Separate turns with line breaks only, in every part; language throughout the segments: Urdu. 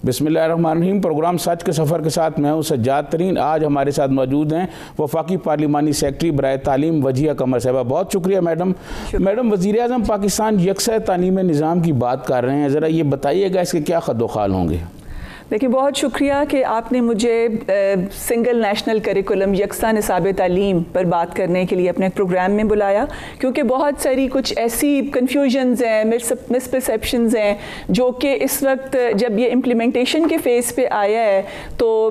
بسم اللہ الرحمن الرحیم۔ پروگرام سچ کے سفر کے ساتھ میں ہوں سجاد ترین۔ آج ہمارے ساتھ موجود ہیں وفاقی پارلیمانی سیکرٹری برائے تعلیم وجیہہ قمر صاحبہ۔ بہت شکریہ میڈم۔ میڈم، وزیر اعظم پاکستان یکساں تعلیمی نظام کی بات کر رہے ہیں، ذرا یہ بتائیے گا اس کے کیا خد و خال ہوں گے؟
دیکھیں، بہت شکریہ کہ آپ نے مجھے سنگل نیشنل کریکولم یکساں نصاب تعلیم پر بات کرنے کے لیے اپنے پروگرام میں بلایا، کیونکہ بہت ساری کچھ ایسی کنفیوژنز ہیں، مس پرسیپشنز ہیں جو کہ اس وقت جب یہ امپلیمنٹیشن کے فیز پہ آیا ہے تو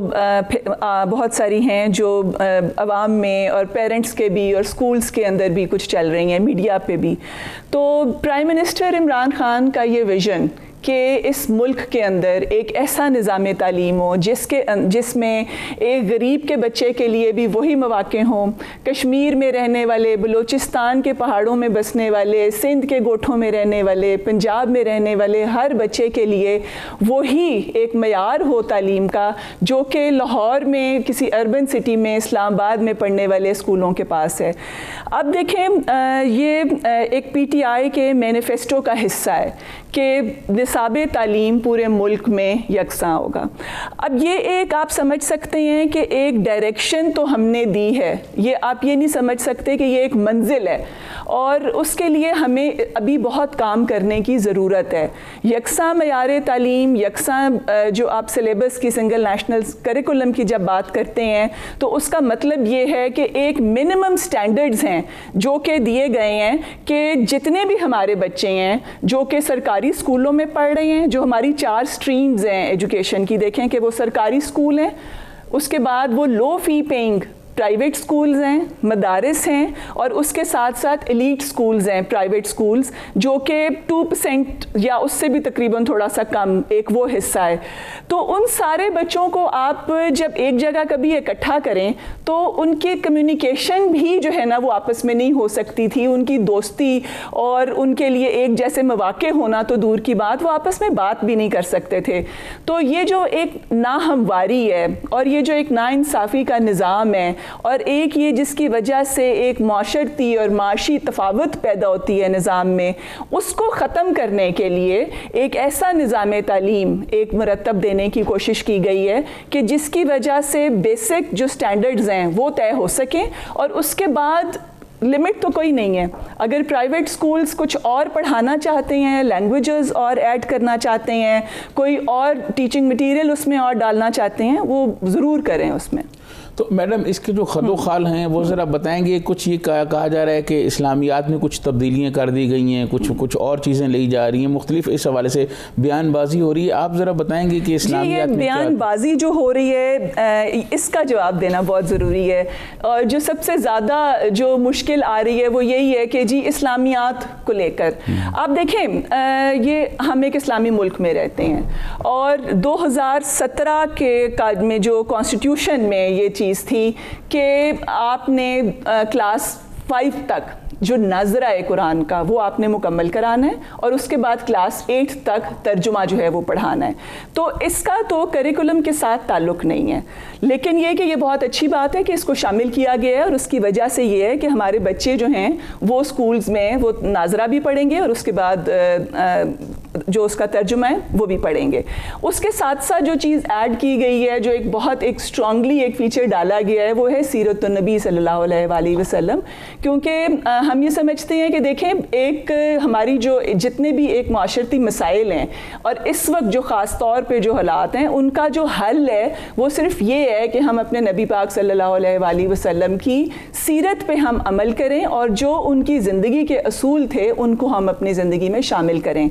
بہت ساری ہیں جو عوام میں اور پیرنٹس کے بھی اور سکولز کے اندر بھی کچھ چل رہی ہیں، میڈیا پہ بھی۔ تو پرائم منسٹر عمران خان کا یہ ویژن کہ اس ملک کے اندر ایک ایسا نظام تعلیم ہو جس میں ایک غریب کے بچے کے لیے بھی وہی مواقع ہوں، کشمیر میں رہنے والے، بلوچستان کے پہاڑوں میں بسنے والے، سندھ کے گوٹھوں میں رہنے والے، پنجاب میں رہنے والے ہر بچے کے لیے وہی ایک معیار ہو تعلیم کا جو کہ لاہور میں کسی اربن سٹی میں، اسلام آباد میں پڑھنے والے اسکولوں کے پاس ہے۔ اب دیکھیں، یہ ایک پی ٹی آئی کے مینیفیسٹو کا حصہ ہے کہ نصاب تعلیم پورے ملک میں یکساں ہوگا۔ اب یہ ایک آپ سمجھ سکتے ہیں کہ ایک ڈائریکشن تو ہم نے دی ہے، یہ آپ یہ نہیں سمجھ سکتے کہ یہ ایک منزل ہے، اور اس کے لیے ہمیں ابھی بہت کام کرنے کی ضرورت ہے۔ یکساں معیار تعلیم، یکساں جو آپ سلیبس کی سنگل نیشنل کریکولم کی جب بات کرتے ہیں تو اس کا مطلب یہ ہے کہ ایک منیمم سٹینڈرڈز ہیں جو کہ دیے گئے ہیں کہ جتنے بھی ہمارے بچے ہیں جو کہ سرکاری اسکولوں میں پڑھ رہے ہیں، جو ہماری 4 سٹریمز ہیں ایجوکیشن کی، دیکھیں کہ وہ سرکاری اسکول ہیں، اس کے بعد وہ لو فی پیئنگ پرائیویٹ سکولز ہیں، مدارس ہیں، اور اس کے ساتھ ساتھ ایلیٹ سکولز ہیں، پرائیویٹ سکولز جو کہ 2% یا اس سے بھی تقریباً تھوڑا سا کم ایک وہ حصہ ہے۔ تو ان سارے بچوں کو آپ جب ایک جگہ کبھی اکٹھا کریں تو ان کی کمیونیکیشن بھی جو ہے نا وہ آپس میں نہیں ہو سکتی تھی، ان کی دوستی اور ان کے لیے ایک جیسے مواقع ہونا تو دور کی بات، وہ آپس میں بات بھی نہیں کر سکتے تھے۔ تو یہ جو ایک ناہمواری ہے اور یہ جو ایک ناانصافی کا نظام ہے، اور ایک یہ جس کی وجہ سے ایک معاشرتی اور معاشی تفاوت پیدا ہوتی ہے نظام میں، اس کو ختم کرنے کے لیے ایک ایسا نظام تعلیم ایک مرتب دینے کی کوشش کی گئی ہے کہ جس کی وجہ سے بیسک جو سٹینڈرڈز ہیں وہ طے ہو سکیں، اور اس کے بعد لمٹ تو کوئی نہیں ہے۔ اگر پرائیویٹ سکولز کچھ اور پڑھانا چاہتے ہیں، لینگویجز اور ایڈ کرنا چاہتے ہیں، کوئی اور ٹیچنگ مٹیریل اس میں اور ڈالنا چاہتے ہیں، وہ ضرور کریں اس میں۔
تو میڈم، اس کے جو خد و خال ہیں وہ ذرا بتائیں گے؟ کچھ یہ کہا جا رہا ہے کہ اسلامیات میں کچھ تبدیلیاں کر دی گئی ہیں، کچھ اور چیزیں لی جا رہی ہیں، مختلف اس حوالے سے بیان بازی ہو رہی ہے، آپ ذرا بتائیں گے کہ اسلامیات میں
بیان بازی جو ہو رہی ہے اس کا جواب دینا بہت ضروری ہے، اور جو سب سے زیادہ جو مشکل آ رہی ہے وہ یہی ہے کہ جی اسلامیات کو لے کر آپ دیکھیں، یہ ہم ایک اسلامی ملک میں رہتے ہیں، اور 2017 کے میں جو کانسٹیٹیوشن میں یہ چیز تھی کہ آپ نے کلاس 5 تک جو ناظرہ ہے قرآن کا وہ آپ نے مکمل کرانا ہے، اور اس کے بعد کلاس 8 تک ترجمہ جو ہے وہ پڑھانا ہے۔ تو اس کا تو کریکولم کے ساتھ تعلق نہیں ہے، لیکن یہ کہ یہ بہت اچھی بات ہے کہ اس کو شامل کیا گیا ہے، اور اس کی وجہ سے یہ ہے کہ ہمارے بچے جو ہیں وہ سکولز میں وہ ناظرہ بھی پڑھیں گے، اور اس کے بعد جو اس کا ترجمہ ہے وہ بھی پڑھیں گے۔ اس کے ساتھ ساتھ جو چیز ایڈ کی گئی ہے، جو ایک بہت ایک اسٹرانگلی ایک فیچر ڈالا گیا ہے، وہ ہے سیرت النبی صلی اللہ علیہ وآلہ وسلم، کیونکہ ہم یہ سمجھتے ہیں کہ دیکھیں ایک ہماری جو جتنے بھی ایک معاشرتی مسائل ہیں اور اس وقت جو خاص طور پہ جو حالات ہیں، ان کا جو حل ہے وہ صرف یہ ہے کہ ہم اپنے نبی پاک صلی اللہ علیہ وآلہ وسلم کی سیرت پہ ہم عمل کریں، اور جو ان کی زندگی کے اصول تھے ان کو ہم اپنی زندگی میں شامل کریں۔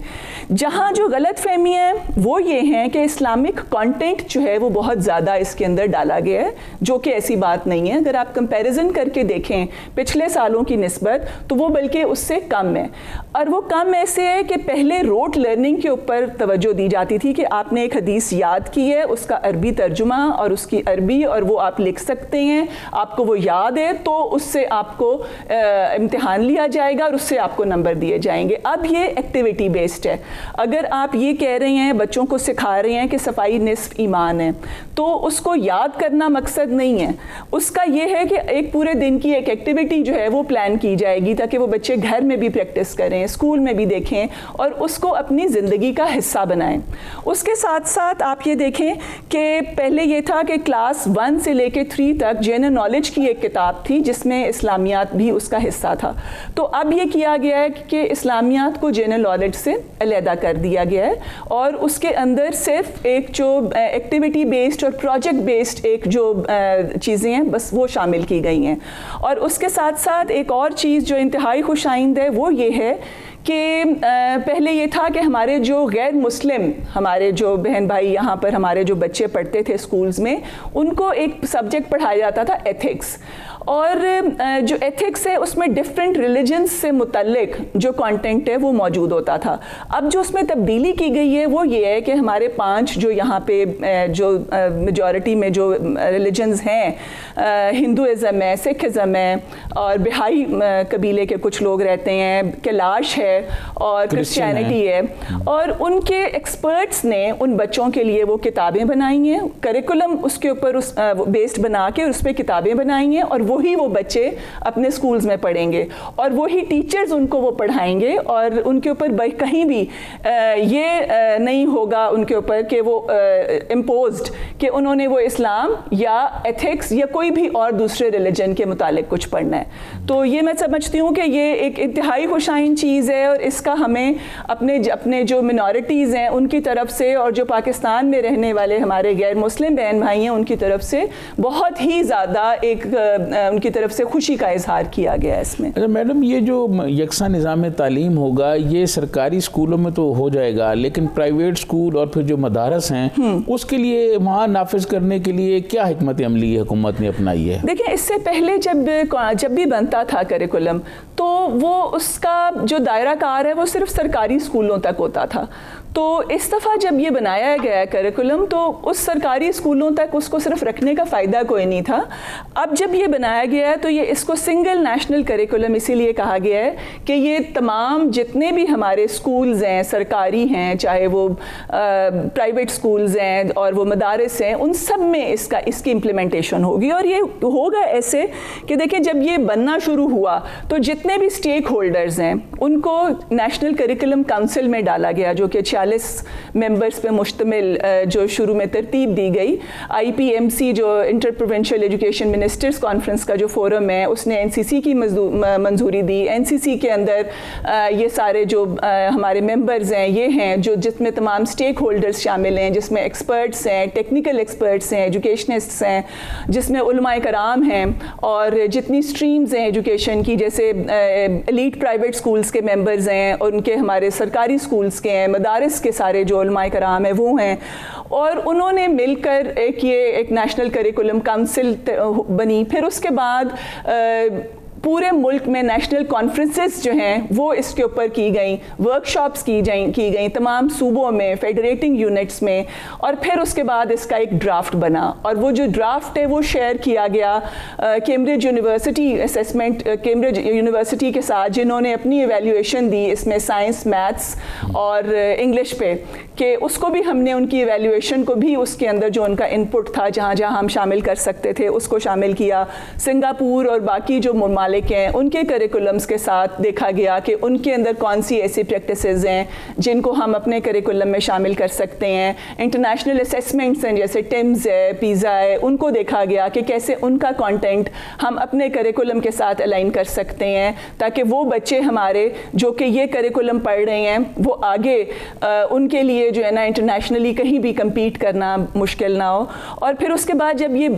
جہاں جو غلط فہمی ہے وہ یہ ہیں کہ اسلامک کانٹینٹ جو ہے وہ بہت زیادہ اس کے اندر ڈالا گیا ہے، جو کہ ایسی بات نہیں ہے۔ اگر آپ کمپیریزن کر کے دیکھیں پچھلے سالوں کی نسبت تو وہ بلکہ اس سے کم ہے، اور وہ کم ایسے ہے کہ پہلے روٹ لرننگ کے اوپر توجہ دی جاتی تھی کہ آپ نے ایک حدیث یاد کی ہے، اس کا عربی ترجمہ اور اس کی عربی اور وہ آپ لکھ سکتے ہیں، آپ کو وہ یاد ہے تو اس سے آپ کو امتحان لیا جائے گا اور اس سے آپ کو نمبر دیے جائیں گے۔ اب یہ ایکٹیویٹی بیسڈ ہے۔ اگر آپ یہ کہہ رہے ہیں، بچوں کو سکھا رہے ہیں کہ صفائی نصف ایمان ہے، تو اس کو یاد کرنا مقصد نہیں ہے، اس کا یہ ہے کہ ایک پورے دن کی ایک ایکٹیویٹی جو ہے وہ پلان کی جائے جائے گی تاکہ وہ بچے گھر میں بھی پریکٹس کریں, اسکول میں بھی دیکھیں اور اس کو اپنی زندگی کا حصہ بنائیں. اس کے ساتھ ساتھ آپ یہ دیکھیں کہ پہلے یہ تھا کہ کلاس 1 سے لے کے 3 تک جنرل نالج کی ایک کتاب تھی جس میں اسلامیات بھی اس کا حصہ تھا. تو اب یہ کیا گیا ہے کہ اسلامیات کو جنرل نالج سے علیحدہ کر دیا گیا ہے اور اس کے اندر صرف ایک جو ایکٹیویٹی بیسڈ اور پروجیکٹ بیسڈ ایک جو چیزیں ہیں بس وہ شامل کی گئی ہیں. اور اس کے ساتھ ساتھ ایک اور چیز جو انتہائی خوش آئند ہے وہ یہ ہے کہ پہلے یہ تھا کہ ہمارے جو غیر مسلم ہمارے جو بہن بھائی یہاں پر ہمارے جو بچے پڑھتے تھے اسکولز میں ان کو ایک سبجیکٹ پڑھایا جاتا تھا ایتھکس, اور جو ایتھکس ہے اس میں ڈفرینٹ ریلیجنس سے متعلق جو کانٹینٹ ہے وہ موجود ہوتا تھا. اب جو اس میں تبدیلی کی گئی ہے وہ یہ ہے کہ ہمارے 5 جو یہاں پہ جو میجورٹی میں جو ریلیجنز ہیں, ہندوازم ہے, سکھ ازم ہے اور بہائی قبیلے کے کچھ لوگ رہتے ہیں, کیلاش ہے اور کرسچینٹی ہے, اور ان کے ایکسپرٹس نے ان بچوں کے لیے وہ کتابیں بنائی ہیں, کریکولم اس کے اوپر بیسڈ بنا کے اس پہ کتابیں بنائی ہیں اور وہی وہ بچے اپنے سکولز میں پڑھیں گے اور وہی ٹیچرز ان کو وہ پڑھائیں گے, اور ان کے اوپر کہیں بھی یہ نہیں ہوگا ان کے اوپر کہ وہ امپوزڈ کہ انہوں نے وہ اسلام یا ایتھکس یا کوئی بھی اور دوسرے ریلیجن کے متعلق کچھ پڑھنا ہے. تو یہ میں سمجھتی ہوں کہ یہ ایک انتہائی خوش آئند چیز ہے اور اس کا ہمیں اپنے جو منارٹیز ہیں ان کی طرف سے اور جو پاکستان میں رہنے والے ہمارے غیر مسلم بہن بھائی ہیں ان کی طرف سے بہت ہی زیادہ ایک ان کی طرف سے خوشی کا اظہار کیا گیا ہے اس میں.
اچھا میڈم, یہ جو یکساں نظام تعلیم ہوگا یہ سرکاری اسکولوں میں تو ہو جائے گا, لیکن پرائیویٹ اسکول اور پھر جو مدارس ہیں اس کے لیے وہاں نافذ کرنے کے لیے کیا حکمت عملی حکومت نے اپنائی ہے؟
دیکھیں اس سے پہلے جب بھی بنتا تھا کریکولم تو وہ اس کا جو دائرہ کار ہے وہ صرف سرکاری اسکولوں تک ہوتا تھا. تو اس دفعہ جب یہ بنایا گیا ہے کریکولم تو اس سرکاری اسکولوں تک اس کو صرف رکھنے کا فائدہ کوئی نہیں تھا. اب جب یہ بنایا گیا ہے تو یہ اس کو سنگل نیشنل کریکولم اسی لیے کہا گیا ہے کہ یہ تمام جتنے بھی ہمارے اسکولز ہیں سرکاری ہیں چاہے وہ پرائیویٹ اسکولز ہیں اور وہ مدارس ہیں ان سب میں اس کی امپلیمنٹیشن ہوگی. اور یہ ہوگا ایسے کہ دیکھیں جب یہ بننا شروع ہوا تو جتنے بھی اسٹیک ہولڈرز ہیں ان کو نیشنل کریکولم کونسل میں ڈالا گیا جو کہ 40 ممبرز پہ مشتمل جو شروع میں ترتیب دی گئی. IPMC جو inter provincial education ministers conference کا جو فورم ہے اس نے NCC کی منظوری دی. NCC کے اندر یہ سارے جو ہمارے ممبرز ہیں یہ ہیں جس میں تمام اسٹیک ہولڈرز شامل ہیں, جس میں ایکسپرٹس ہیں, ٹیکنیکل ایکسپرٹس ہیں, ایجوکیشنسٹس ہیں, جس میں علماء کرام ہیں اور جتنی اسٹریمز ہیں ایجوکیشن کی جیسے ایلیٹ پرائیویٹ اسکولز کے ممبرز ہیں اور ان کے ہمارے سرکاری اسکولز کے ہیں, مدارس کے سارے جو علماء کرام ہیں وہ ہیں, اور انہوں نے مل کر ایک نیشنل کریکولم کونسل بنی. پھر اس کے بعد پورے ملک میں نیشنل کانفرنسز جو ہیں وہ اس کے اوپر کی گئیں, ورک شاپس کی گئیں تمام صوبوں میں, فیڈریٹنگ یونٹس میں, اور پھر اس کے بعد اس کا ایک ڈرافٹ بنا اور وہ جو ڈرافٹ ہے وہ شیئر کیا گیا Cambridge university assessment Cambridge university کے ساتھ جنہوں نے اپنی ایویلیویشن دی اس میں سائنس, میتھس اور انگلش پہ, کہ اس کو بھی ہم نے ان کی ایویلیویشن کو بھی اس کے اندر جو ان کا انپٹ تھا جہاں جہاں ہم شامل کر سکتے تھے اس کو شامل کیا. سنگاپور اور باقی جو ممالک ہیں ان کے کریکولمز کے ساتھ دیکھا گیا کہ ان کے اندر کون سی ایسی پریکٹسز ہیں جن کو ہم اپنے کریکولم میں شامل کر سکتے ہیں. انٹرنیشنل اسیسمنٹس ہیں جیسے ٹیمز ہے, پیزا ہے, ان کو دیکھا گیا کہ کیسے ان کا کانٹینٹ ہم اپنے کریکولم کے ساتھ الائن کر سکتے ہیں تاکہ وہ بچے ہمارے جو کہ یہ کریکولم پڑھ رہے ہیں وہ آگے ان کے لیے جو ہے نا انٹرنیشنلی کہیں بھی کمپیٹ کرنا مشکل نہ ہو. اور پھر اس کے بعد جب یہ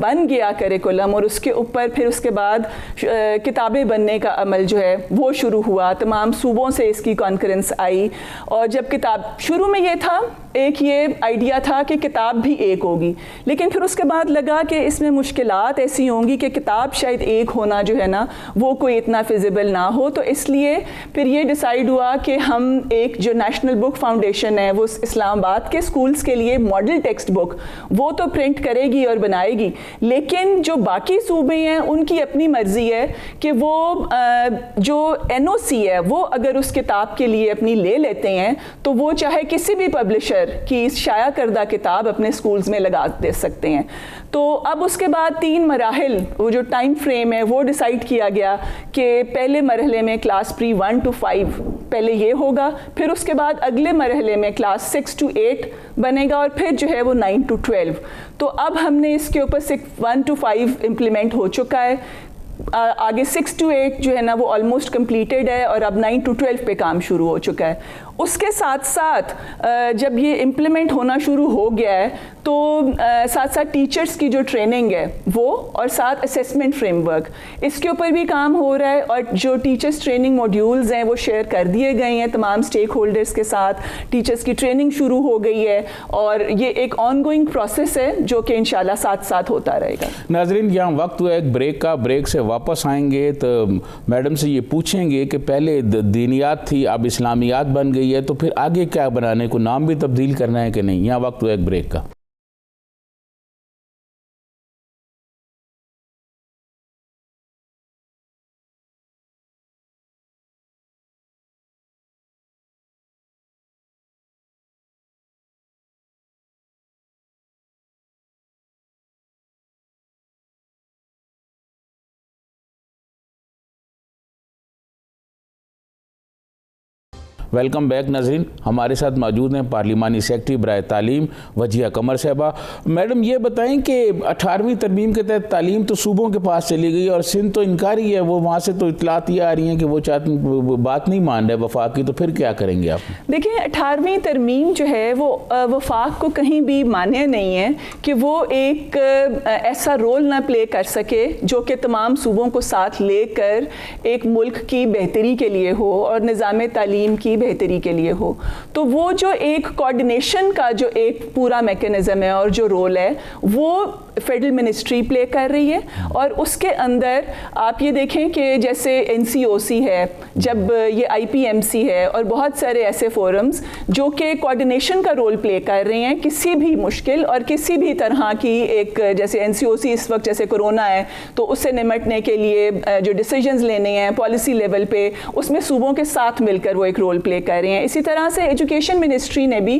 بن گیا کریکولم اور اس کے اوپر پھر اس کے بعد کتابیں بننے کا عمل جو ہے وہ شروع ہوا, تمام صوبوں سے اس کی کانکرنس آئی. اور جب کتاب شروع میں یہ تھا ایک یہ آئیڈیا تھا کہ کتاب بھی ایک ہوگی, لیکن پھر اس کے بعد لگا کہ اس میں مشکلات ایسی ہوں گی کہ کتاب شاید ایک ہونا جو ہے نا وہ کوئی اتنا فیزیبل نہ ہو. تو اس لیے پھر یہ ڈیسائیڈ ہوا کہ ہم ایک جو نیشنل بک فاؤنڈیشن ہے وہ اسلام آباد کے اسکولز کے لیے ماڈل ٹیکسٹ بک وہ تو پرنٹ کرے گی اور بنائے گی, لیکن جو باقی صوبے ہیں ان کی اپنی مرضی ہے کہ وہ جو NOC ہے وہ اگر اس کتاب کے لیے اپنی لے لیتے ہیں تو وہ چاہے کسی بھی پبلشر کی شائع کردہ کتاب اپنے سکولز میں لگا دے سکتے ہیں. تو اب اس کے بعد 3 مراحل وہ جو ٹائم فریم ہے وہ ڈیسائیڈ کیا گیا کہ پہلے مرحلے میں کلاس پری 1 to 5 پہلے یہ ہوگا, پھر اس کے بعد اگلے مرحلے میں کلاس 6 to 8 بنے گا, اور پھر جو ہے وہ 9 to 12. تو اب ہم نے اس کے اوپر 1 to 5 امپلیمنٹ ہو چکا ہے, آگے 6 to 8 جو ہے نا وہ آلموسٹ کمپلیٹیڈ ہے, اور اب 9 to 12 پہ کام شروع ہو چکا ہے. اس کے ساتھ ساتھ جب یہ امپلیمنٹ ہونا شروع ہو گیا ہے تو ساتھ ساتھ ٹیچرز کی جو ٹریننگ ہے وہ, اور ساتھ اسیسمنٹ فریم ورک, اس کے اوپر بھی کام ہو رہا ہے, اور جو ٹیچرز ٹریننگ موڈیولز ہیں وہ شیئر کر دیے گئے ہیں تمام اسٹیک ہولڈرز کے ساتھ. ٹیچرز کی ٹریننگ شروع ہو گئی ہے, اور یہ ایک آن گوئنگ پروسیس ہے جو کہ انشاءاللہ ساتھ ساتھ ہوتا رہے گا.
ناظرین, یہاں وقت ہوا ایک بریک کا, بریک سے واپس آئیں گے تو میڈم سے یہ پوچھیں گے کہ پہلے دینیات تھی اب اسلامیات بن گئی ہے, تو پھر آگے کیا بنانے کو, نام بھی تبدیل کرنا ہے کہ نہیں. یہاں وقت ہوا ایک بریک کا. ویلکم بیک ناظرین, ہمارے ساتھ موجود ہیں پارلیمانی سیکرٹری برائے تعلیم وجیہہ قمر صاحبہ. میڈم یہ بتائیں کہ 18ویں ترمیم کے تحت تعلیم تو صوبوں کے پاس چلی گئی, اور سندھ تو انکاری ہے, وہ وہاں سے تو اطلاعات یہ آ رہی ہیں کہ وہ بات نہیں مان رہے وفاق کی, تو پھر کیا کریں گے آپ؟
دیکھیں 18ویں ترمیم جو ہے وہ وفاق کو کہیں بھی مانے نہیں ہے کہ وہ ایک ایسا رول نہ پلے کر سکے جو کہ تمام صوبوں کو ساتھ لے کر ایک ملک کی بہتری کے لیے ہو اور نظام تعلیم کی بہتری کے لیے ہو. تو وہ جو ایک کوارڈینیشن کا جو ایک پورا میکینزم ہے اور جو رول ہے وہ فیڈرل منسٹری پلے کر رہی ہے, اور اس کے اندر آپ یہ دیکھیں کہ جیسے NCOC ہے, جب یہ IPMC ہے, اور بہت سارے ایسے فورمز جو کہ کوارڈینیشن کا رول پلے کر رہے ہیں کسی بھی مشکل اور کسی بھی طرح کی ایک, جیسے NCOC اس وقت جیسے کرونا ہے تو اس سے نمٹنے کے لیے جو ڈیسیجنز لینے ہیں پالیسی لیول پہ, اس میں صوبوں کے ساتھ مل کر وہ ایک رول پلے کر رہے ہیں. اسی طرح سے ایجوکیشن منسٹری نے بھی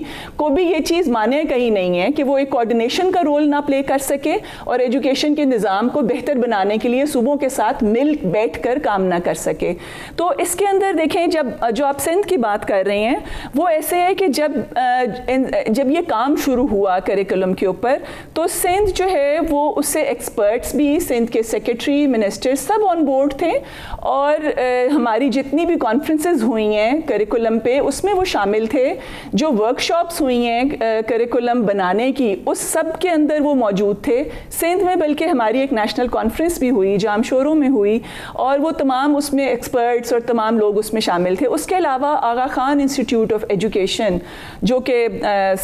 یہ چیز مانے کہیں نہیں ہے کہ وہ ایک کوارڈینیشن کا رول نہ پلے کر سکے اور ایجوکیشن کے نظام کو بہتر بنانے کے لیے صوبوں کے ساتھ مل بیٹھ کر کام نہ کر سکے. تو اس کے اندر دیکھیں جو آپ سندھ کی بات کر رہے ہیں وہ ایسے ہے کہ جب یہ کام شروع ہوا کریکولم کے اوپر تو سندھ جو ہے وہ اس سے ایکسپرٹس بھی, سندھ کے secretary minister sub on board تھے, اور ہماری جتنی بھی کانفرنسز ہوئی ہیں کریکولم پہ اس میں وہ شامل تھے. جو ورک شاپس ہوئی ہیں کریکولم بنانے کی اس سب کے اندر وہ موجود تھے سندھ میں, بلکہ ہماری ایک نیشنل کانفرنس بھی ہوئی جام شوروں میں ہوئی, اور وہ تمام اس میں ایکسپرٹس اور تمام لوگ اس میں شامل تھے. اس کے علاوہ آغا خان انسٹیٹیوٹ آف ایجوکیشن جو کہ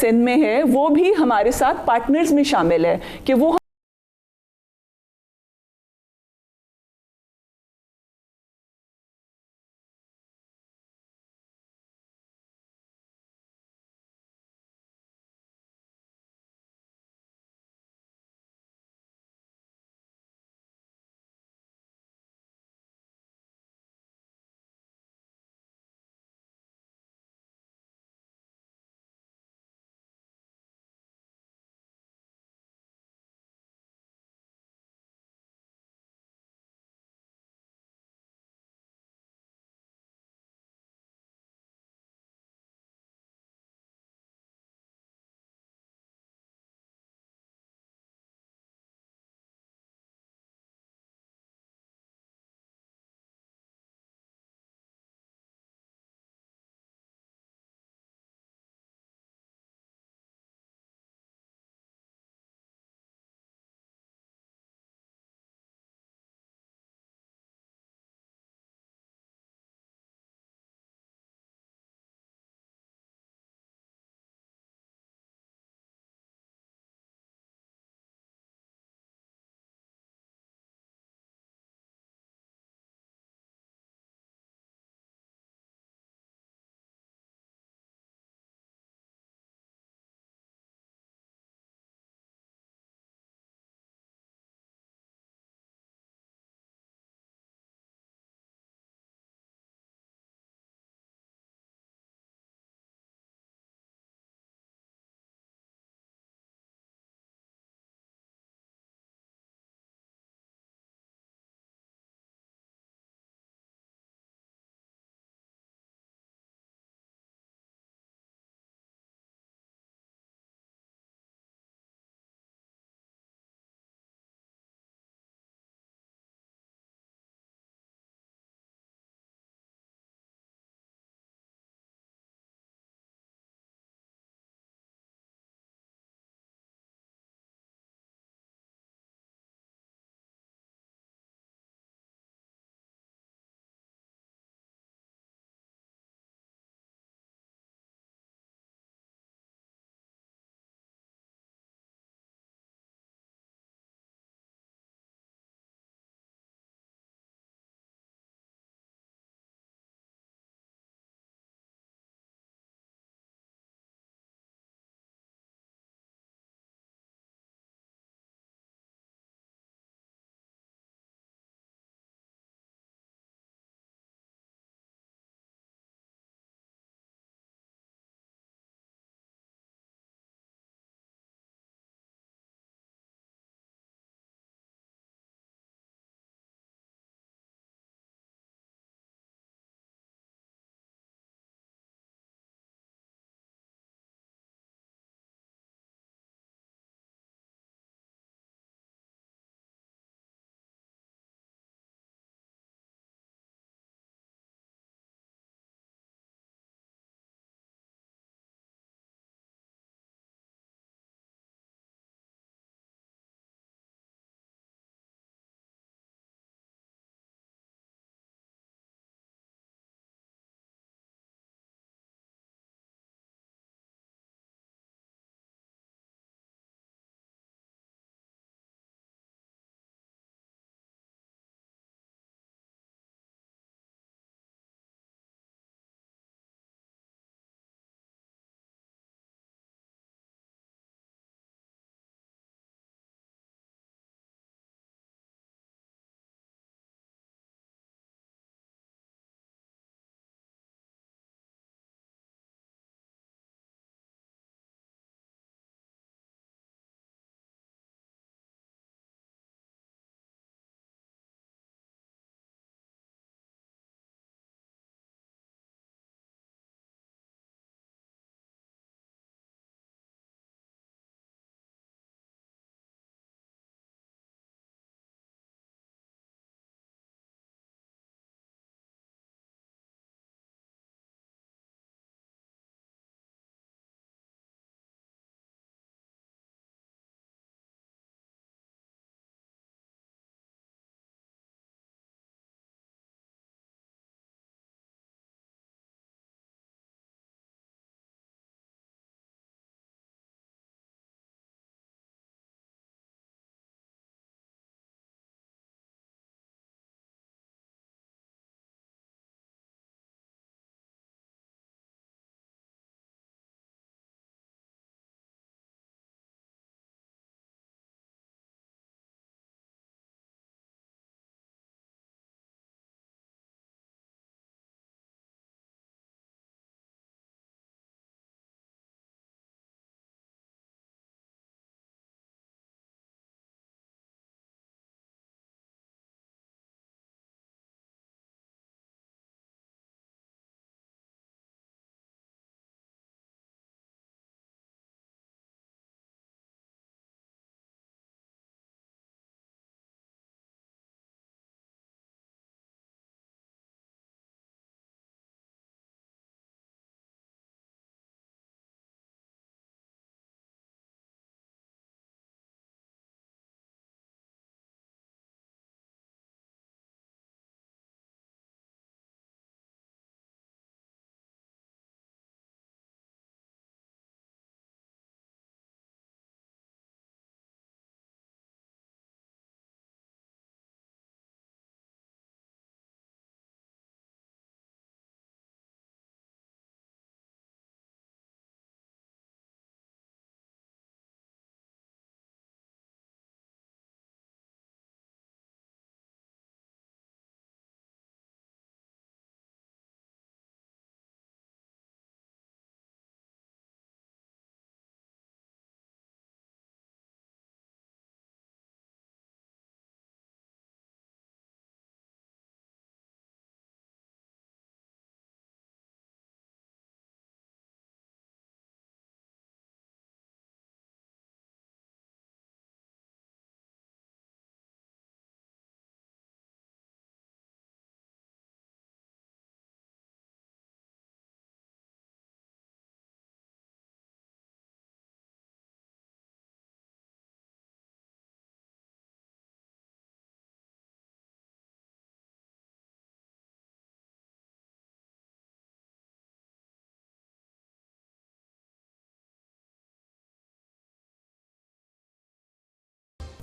سندھ میں ہے وہ بھی ہمارے ساتھ پارٹنرز میں شامل ہے کہ وہ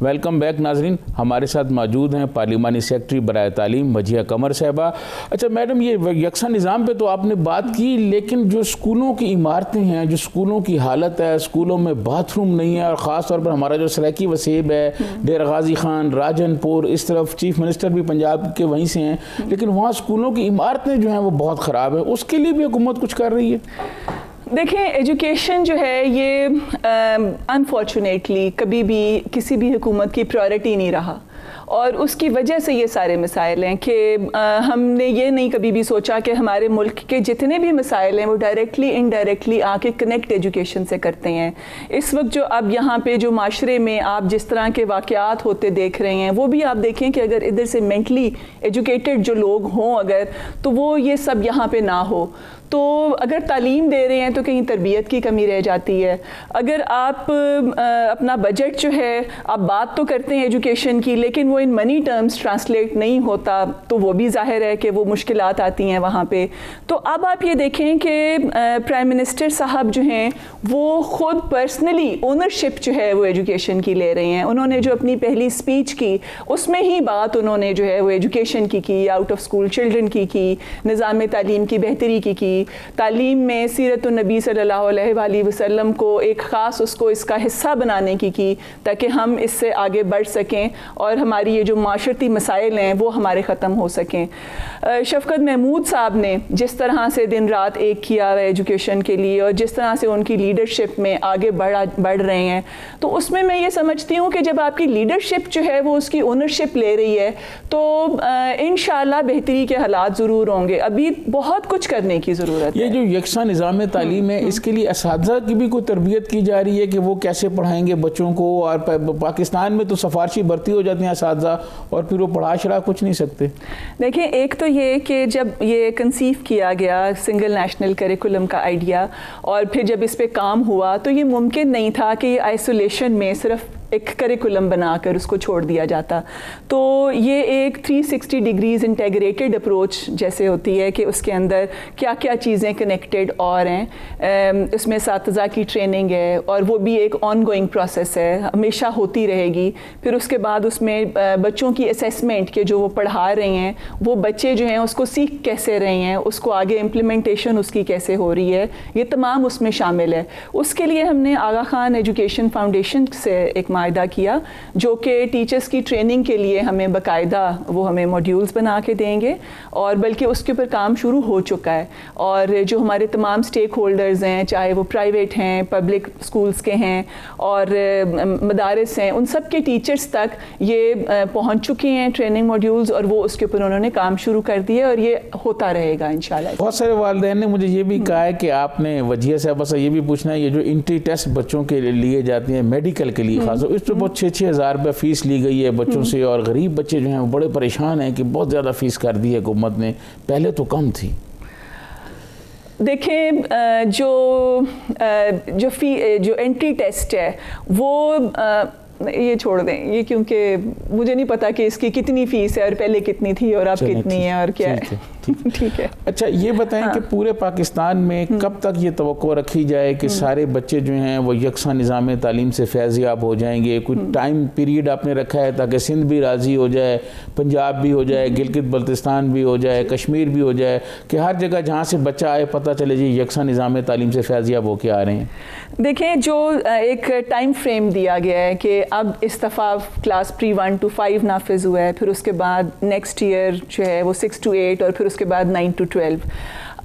ویلکم بیک ناظرین. ہمارے ساتھ موجود ہیں پارلیمانی سیکرٹری برائے تعلیم وجیہہ قمر صاحبہ. اچھا میڈم, یہ یکساں نظام پہ تو آپ نے بات کی, لیکن جو اسکولوں کی عمارتیں ہیں, جو اسکولوں کی حالت ہے, اسکولوں میں باتھ روم نہیں ہے, اور خاص طور پر ہمارا جو سرائکی وسیب ہے, ڈیرہ غازی خان, راجن پور, اس طرف چیف منسٹر بھی پنجاب کے وہیں سے ہیں, لیکن وہاں اسکولوں کی عمارتیں جو ہیں وہ بہت خراب ہیں. اس کے لیے بھی حکومت کچھ کر رہی ہے؟
دیکھیں, ایجوکیشن جو ہے یہ انفارچونیٹلی کبھی بھی کسی بھی حکومت کی پرائرٹی نہیں رہا, اور اس کی وجہ سے یہ سارے مسائل ہیں کہ ہم نے یہ نہیں کبھی بھی سوچا کہ ہمارے ملک کے جتنے بھی مسائل ہیں وہ ڈائریکٹلی انڈائریکٹلی آ کے کنیکٹ ایجوکیشن سے کرتے ہیں. اس وقت جو اب یہاں پہ جو معاشرے میں آپ جس طرح کے واقعات ہوتے دیکھ رہے ہیں, وہ بھی آپ دیکھیں کہ اگر ادھر سے مینٹلی ایجوکیٹڈ جو لوگ ہوں اگر, تو وہ یہ سب یہاں پہ نہ ہو. تو اگر تعلیم دے رہے ہیں تو کہیں تربیت کی کمی رہ جاتی ہے. اگر آپ اپنا بجٹ جو ہے, آپ بات تو کرتے ہیں ایجوکیشن کی, لیکن وہ ان منی ٹرمز ٹرانسلیٹ نہیں ہوتا, تو وہ بھی ظاہر ہے کہ وہ مشکلات آتی ہیں وہاں پہ. تو اب آپ یہ دیکھیں کہ پرائم منسٹر صاحب جو ہیں وہ خود پرسنلی اونرشپ جو ہے وہ ایجوکیشن کی لے رہے ہیں. انہوں نے جو اپنی پہلی اسپیچ کی اس میں ہی بات انہوں نے جو ہے وہ ایجوکیشن کی, آؤٹ آف اسکول چلڈرن کی, نظام تعلیم کی بہتری کی, تعلیم میں سیرت النبی صلی اللہ علیہ وآلہ وسلم کو ایک خاص اس کا حصہ بنانے کی, تاکہ ہم اس سے آگے بڑھ سکیں اور ہماری یہ جو معاشرتی مسائل ہیں وہ ہمارے ختم ہو سکیں. شفقت محمود صاحب نے جس طرح سے دن رات ایک کیا ہے ایجوکیشن کے لیے, اور جس طرح سے ان کی لیڈرشپ میں آگے بڑھ رہے ہیں, تو اس میں یہ سمجھتی ہوں کہ جب آپ کی لیڈرشپ جو ہے وہ اس کی اونرشپ لے رہی ہے تو انشاءاللہ بہتری کے حالات ضرور ہوں گے. ابھی بہت کچھ کرنے کی ضرورت.
یہ جو یکساں نظام تعلیم ہے, اس کے لیے اساتذہ کی بھی کوئی تربیت کی جا رہی ہے کہ وہ کیسے پڑھائیں گے بچوں کو؟ اور پاکستان میں تو سفارشی بھرتی ہو جاتے ہیں اساتذہ, اور پھر وہ پڑھا شڑھا کچھ نہیں سکتے.
دیکھیں, ایک تو یہ کہ جب یہ کنسیو کیا گیا سنگل نیشنل کریکولم کا آئیڈیا, اور پھر جب اس پہ کام ہوا, تو یہ ممکن نہیں تھا کہ یہ آئسولیشن میں صرف ایک کریکولم بنا کر اس کو چھوڑ دیا جاتا. تو یہ ایک 360 ڈگریز انٹیگریٹڈ اپروچ جیسے ہوتی ہے کہ اس کے اندر کیا کیا چیزیں کنیکٹڈ اور ہیں. اس میں اساتذہ کی ٹریننگ ہے, اور وہ بھی ایک آن گوئنگ پروسیس ہے, ہمیشہ ہوتی رہے گی. پھر اس کے بعد اس میں بچوں کی اسیسمنٹ کے جو وہ پڑھا رہے ہیں, وہ بچے جو ہیں اس کو سیکھ کیسے رہے ہیں, اس کو آگے امپلیمنٹیشن اس کی کیسے ہو رہی ہے, یہ تمام اس میں شامل ہے. اس کے لیے ہم نے آغا خان ایجوکیشن فاؤنڈیشن سے ایک معاہدہ کیا, جو کہ ٹیچرز کی ٹریننگ کے لیے ہمیں باقاعدہ وہ ہمیں موڈیولز بنا کے دیں گے, اور بلکہ اس کے اوپر کام شروع ہو چکا ہے. اور جو ہمارے تمام سٹیک ہولڈرز ہیں, چاہے وہ پرائیویٹ ہیں, پبلک سکولز کے ہیں, اور مدارس ہیں, ان سب کے ٹیچرز تک یہ پہنچ چکی ہیں ٹریننگ موڈیولز, اور وہ اس کے اوپر انہوں نے کام شروع کر دیے, اور یہ ہوتا رہے گا انشاءاللہ.
بہت سارے والدین نے مجھے یہ بھی کہا ہے کہ آپ نے وجیہہ صاحبہ سے یہ بھی پوچھنا ہے, یہ جو انٹری ٹیسٹ بچوں کے لیے جاتے ہیں میڈیکل کے لیے خاص, اس پہ بہت 6-6 ہزار روپے فیس لی گئی ہے بچوں سے, اور غریب بچے جو ہیں وہ بڑے پریشان ہیں کہ بہت زیادہ فیس کر دی ہے حکومت نے, پہلے تو کم تھی.
دیکھیں, جو انٹری ٹیسٹ ہے وہ یہ چھوڑ دیں, یہ کیونکہ مجھے نہیں پتا کہ اس کی کتنی فیس ہے, اور پہلے کتنی تھی, اور اب کتنی ہے, اور کیا ہے. ٹھیک ہے.
اچھا یہ بتائیں کہ پورے پاکستان میں کب تک یہ توقع رکھی جائے کہ سارے بچے جو ہیں وہ یکساں نظام تعلیم سے فیض یاب ہو جائیں گے؟ کوئی ٹائم پیریڈ آپ نے رکھا ہے تاکہ سندھ بھی راضی ہو جائے, پنجاب بھی ہو جائے, گلگت بلتستان بھی ہو جائے, کشمیر بھی ہو جائے, کہ ہر جگہ جہاں سے بچہ آئے پتہ چلے جی یکساں نظام تعلیم سے فیض یاب ہو کے آ رہے ہیں؟
دیکھیں, جو ایک ٹائم فریم دیا گیا ہے کہ اب اس دفعہ کلاس پری 1 to 5 نافذ ہوا ہے, پھر اس کے بعد نیکسٹ ایئر جو ہے وہ 6 to 8, اور پھر اس کے بعد 9 to 12.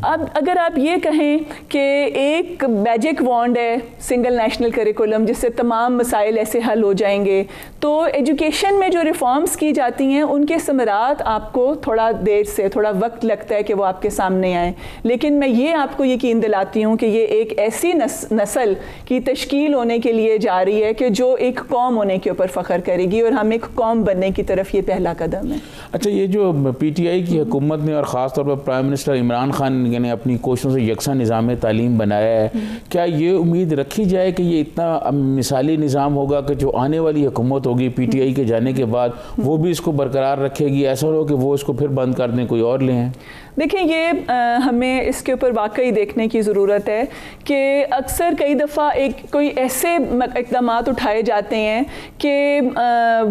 اب اگر آپ یہ کہیں کہ ایک میجک وانڈ ہے سنگل نیشنل کریکولم جس سے تمام مسائل ایسے حل ہو جائیں گے, تو ایجوکیشن میں جو ریفارمز کی جاتی ہیں ان کے ثمرات آپ کو تھوڑا دیر سے تھوڑا وقت لگتا ہے کہ وہ آپ کے سامنے آئیں. لیکن میں یہ آپ کو یقین دلاتی ہوں کہ یہ ایک ایسی نسل کی تشکیل ہونے کے لیے جا رہی ہے کہ جو ایک قوم ہونے کے اوپر فخر کرے گی, اور ہم ایک قوم بننے کی طرف یہ پہلا قدم ہے.
اچھا, یہ جو پی ٹی آئی کی حکومت نے اور خاص طور پر پرائم منسٹر عمران خان نے اپنی کوششوں سے یکساں نظام تعلیم بنایا ہے, کیا یہ امید رکھی جائے کہ یہ اتنا مثالی نظام ہوگا کہ جو آنے والی حکومت ہوگی پی ٹی آئی کے جانے کے بعد وہ بھی اس کو برقرار رکھے گی, ایسا ہو کہ وہ اس کو پھر بند کر دیں, کوئی اور لیں؟
دیکھیں یہ ہمیں اس کے اوپر واقعی دیکھنے کی ضرورت ہے کہ اکثر کئی دفعہ کوئی ایسے اقدامات اٹھائے جاتے ہیں کہ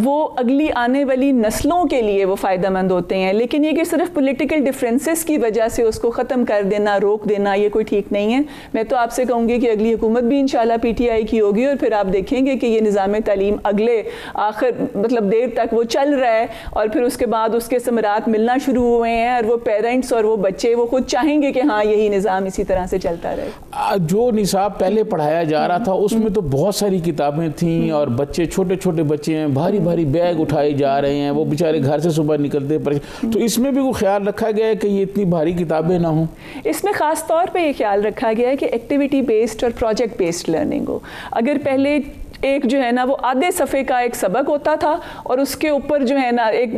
وہ اگلی آنے والی نسلوں کے لیے وہ فائدہ مند ہوتے ہیں، لیکن یہ کہ صرف پولیٹیکل ڈفرینسز کی وجہ سے اس کو ختم کر دینا، روک دینا، یہ کوئی ٹھیک نہیں ہے۔ میں تو آپ سے کہوں گی کہ اگلی حکومت بھی انشاءاللہ پی ٹی آئی کی ہوگی، اور پھر آپ دیکھیں گے کہ یہ نظام تعلیم اگلے آخر دیر تک وہ چل رہا ہے، اور پھر اس کے بعد اس کے ثمرات ملنا شروع ہوئے ہیں، اور وہ پیرنٹس اور وہ بچے وہ خود چاہیں گے کہ ہاں یہی نظام اسی طرح سے چلتا رہے۔
جو نصاب پہلے پڑھایا جا رہا تھا اس میں تو بہت ساری کتابیں تھیں، اور بچے چھوٹے چھوٹے بچے ہیں، بھاری بھاری بیگ اٹھائے جا رہے ہیں، وہ بیچارے گھر سے صبح نکلتے تو اس میں بھی وہ خیال رکھا گیا ہے کہ یہ اتنی بھاری کتابیں نہ ہوں؟
اس میں خاص طور پہ یہ خیال رکھا گیا ہے کہ ایکٹیویٹی بیسڈ اور پروجیکٹ بیسڈ لرننگ ہو۔ اگر پہلے ایک جو ہے نا وہ آدھے صفحے کا ایک سبق ہوتا تھا، اور اس کے اوپر جو ہے نا ایک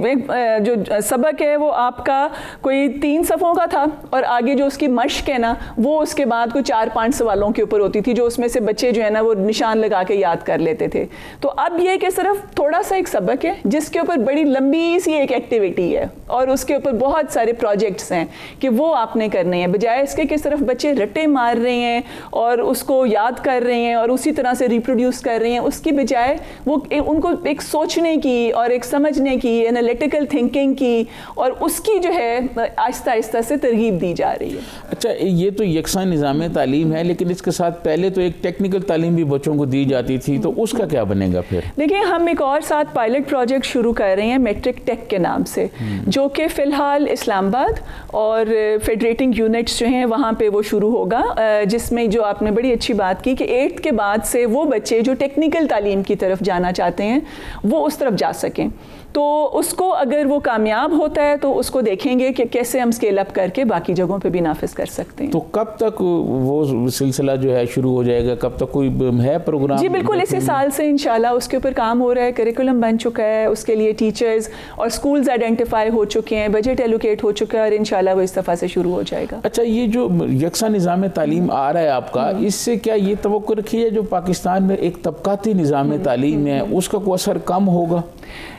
جو سبق ہے وہ آپ کا کوئی 3 صفحوں کا تھا، اور آگے جو اس کی مشق ہے نا وہ اس کے بعد کوئی 4-5 سوالوں کے اوپر ہوتی تھی، جو اس میں سے بچے جو ہے نا وہ نشان لگا کے یاد کر لیتے تھے۔ تو اب یہ کہ صرف تھوڑا سا ایک سبق ہے جس کے اوپر بڑی لمبی سی ایک ایکٹیویٹی ہے، اور اس کے اوپر بہت سارے پروجیکٹس ہیں کہ وہ آپ نے کرنے ہیں، بجائے اس کے کہ صرف بچے رٹے مار رہے ہیں اور اس کو یاد کر رہے ہیں اور اسی طرح سے ریپروڈیوس کر رہے ہیں۔ اس کی بجائے وہ ان کو ایک سوچنے کی اور ایک سمجھنے کی، انالیٹیکل تھنکنگ کی، اور اس کی جو ہے آہستہ آہستہ سے ترغیب دی جا رہی ہے۔
اچھا، یہ تو یکساں نظام تعلیم ہے، لیکن اس کے ساتھ پہلے تو ایک ٹیکنیکل تعلیم بھی بچوں کو دی جاتی تھی، تو اس کا کیا بنے گا پھر؟
دیکھیں ہم ایک اور ساتھ پائلٹ پروجیکٹ شروع کر رہے ہیں میٹرک ٹیک کے نام سے، جو کہ فی الحال اسلام آباد اور فیڈریٹنگ یونٹس جو ہیں وہاں پہ وہ شروع ہوگا، جس میں جو آپ نے بڑی اچھی بات کی کہ 8th کے بعد سے وہ بچے جو ٹیکنیکل تعلیم کی طرف جانا چاہتے ہیں وہ اس طرف جا سکیں۔ تو اس کو اگر وہ کامیاب ہوتا ہے تو اس کو دیکھیں گے کہ کیسے ہم اسکیل اپ کر کے باقی جگہوں پہ بھی نافذ کر سکتے ہیں۔
تو کب تک وہ سلسلہ جو ہے شروع ہو جائے گا؟ کب تک کوئی ہے پروگرام؟
جی بالکل، اسی سال سے انشاءاللہ اس کے اوپر کام ہو رہا ہے، کریکولم بن چکا ہے، اس کے لیے ٹیچرز اور سکولز آئیڈینٹیفائی ہو چکے ہیں، بجٹ ایلوکیٹ ہو چکا ہے، اور انشاءاللہ وہ اس دفعہ سے شروع ہو جائے گا۔
اچھا، یہ جو یکساں نظام تعلیم آ رہا ہے آپ کا، اس سے کیا یہ توقع رکھی ہے جو پاکستان میں ایک طبقاتی نظام تعلیم ہے اس کا کوئی اثر کم ہوگا؟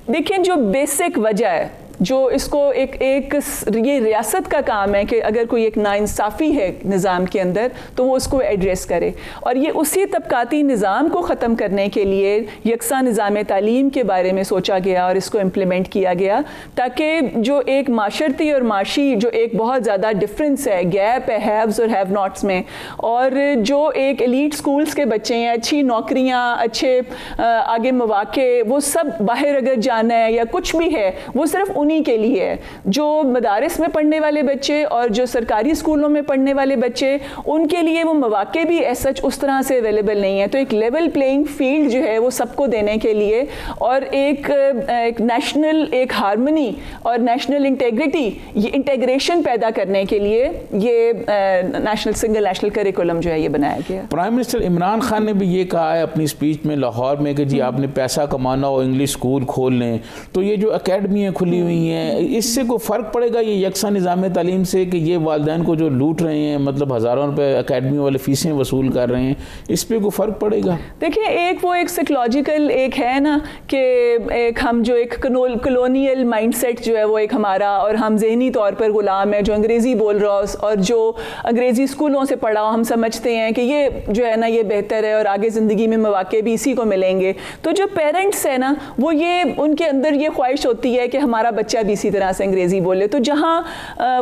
دیکھیں جو بیسک وجہ ہے، جو اس کو ایک یہ ریاست کا کام ہے کہ اگر کوئی ایک ناانصافی ہے نظام کے اندر تو وہ اس کو ایڈریس کرے، اور یہ اسی طبقاتی نظام کو ختم کرنے کے لیے یکساں نظام تعلیم کے بارے میں سوچا گیا اور اس کو امپلیمنٹ کیا گیا، تاکہ جو ایک معاشرتی اور معاشی جو ایک بہت زیادہ ڈفرینس ہے، گیپ ہے ہیوز اور ہیو ناٹس میں، اور جو ایک ایلیٹ سکولز کے بچے ہیں، اچھی نوکریاں، اچھے آگے مواقع، وہ سب باہر اگر جانا ہے یا کچھ بھی ہے وہ صرف انہی کے لیے ہے۔ جو مدارس میں پڑھنے والے بچے اور جو سرکاری اسکولوں میں پڑھنے والے بچے، ان کے لیے وہ مواقع بھی ایسا اس طرح سے اویلیبل نہیں ہے۔ تو ایک لیول پلینگ فیلڈ جو ہے وہ سب کو دینے کے لیے، اور ایک نیشنل ایک ہارمنی اور نیشنل انٹیگریٹی، یہ انٹیگریشن پیدا کرنے کے لیے یہ سنگل نیشنل کریکولم جو ہے یہ بنایا گیا۔
پرائم منسٹر عمران خان نے بھی یہ کہا ہے اپنی اسپیچ میں لاہور میں کہ جی آپ نے پیسہ کمانا ہو انگلش اسکول کھول لیں، تو یہ جو اکیڈمیاں کھلی ہوئی ہیں اس سے کوئی فرق پڑے گا یہ یکساں نظام تعلیم سے کہ یہ والدین کو جو لوٹ رہے ہیں، مطلب ہزاروں روپے اکیڈمی والے فیسیں وصول کر رہے ہیں، اس پہ کوئی فرق پڑے گا؟
دیکھیں ایک وہ ایک سائیکولوجیکل ایک ہے نا کہ ایک ہم جو ایک کلونیل مائنڈ سیٹ جو ہے وہ ایک ہمارا، اور ہم ذہنی طور پر غلام ہے جو انگریزی بول رہا ہو اور جو انگریزی اسکولوں سے پڑھا ہو، ہم سمجھتے ہیں کہ یہ جو ہے نا یہ بہتر ہے اور آگے زندگی میں مواقع بھی اسی کو ملیں گے۔ تو جو پیرنٹس ہیں نا وہ یہ ان کے اندر یہ خواہش ہوتی ہے کہ ہمارا بچہ بھی اسی طرح سے انگریزی بولے، تو جہاں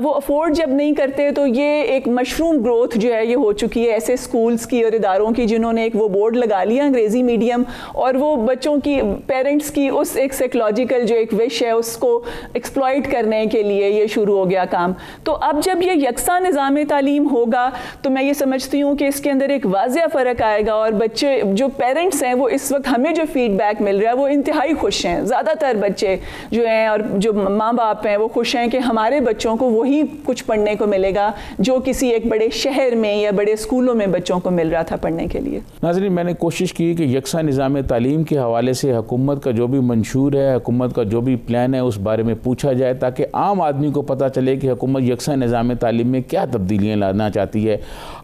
وہ افورڈ جب نہیں کرتے تو یہ ایک مشروم گروتھ جو ہے یہ ہو چکی ہے ایسے اسکولز کی اور اداروں کی جنہوں نے ایک وہ بورڈ لگا لیا انگریزی میڈیم، اور وہ بچوں کی پیرنٹس کی اس ایک سائیکولوجیکل جو ایک وش ہے اس کو ایکسپلائٹ کرنے کے لیے یہ شروع ہو گیا کام۔ تو اب جب یہ یکساں نظام تعلیم ہوگا تو میں یہ سمجھتی ہوں کہ اس کے اندر ایک واضح فرق آئے گا، اور بچے جو پیرنٹس ہیں وہ اس وقت ہمیں جو فیڈ بیک مل رہا ہے وہ انتہائی خوش ہیں، زیادہ تر بچے جو ہیں اور جو ماں باپ ہیں وہ خوش ہیں کہ ہمارے بچوں کو وہی کچھ پڑھنے کو ملے گا جو کسی ایک بڑے شہر میں یا بڑے اسکولوں میں بچوں کو مل رہا تھا پڑھنے کے لیے۔
ناظرین، میں نے کوشش کی کہ یکساں نظام تعلیم کے حوالے سے حکومت کا جو بھی منشور ہے، حکومت کا جو بھی پلان ہے اس بارے میں پوچھا جائے، تاکہ عام آدمی کو پتہ چلے کہ حکومت یکساں نظام تعلیم میں کیا تبدیلیاں لانا چاہتی ہے۔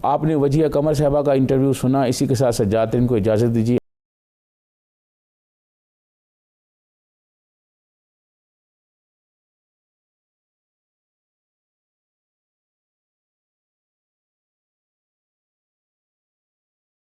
آپ نے وجیہہ قمر صاحبہ کا انٹرویو سنا، اسی کے ساتھ سجاد ترین کو اجازت دیجیے۔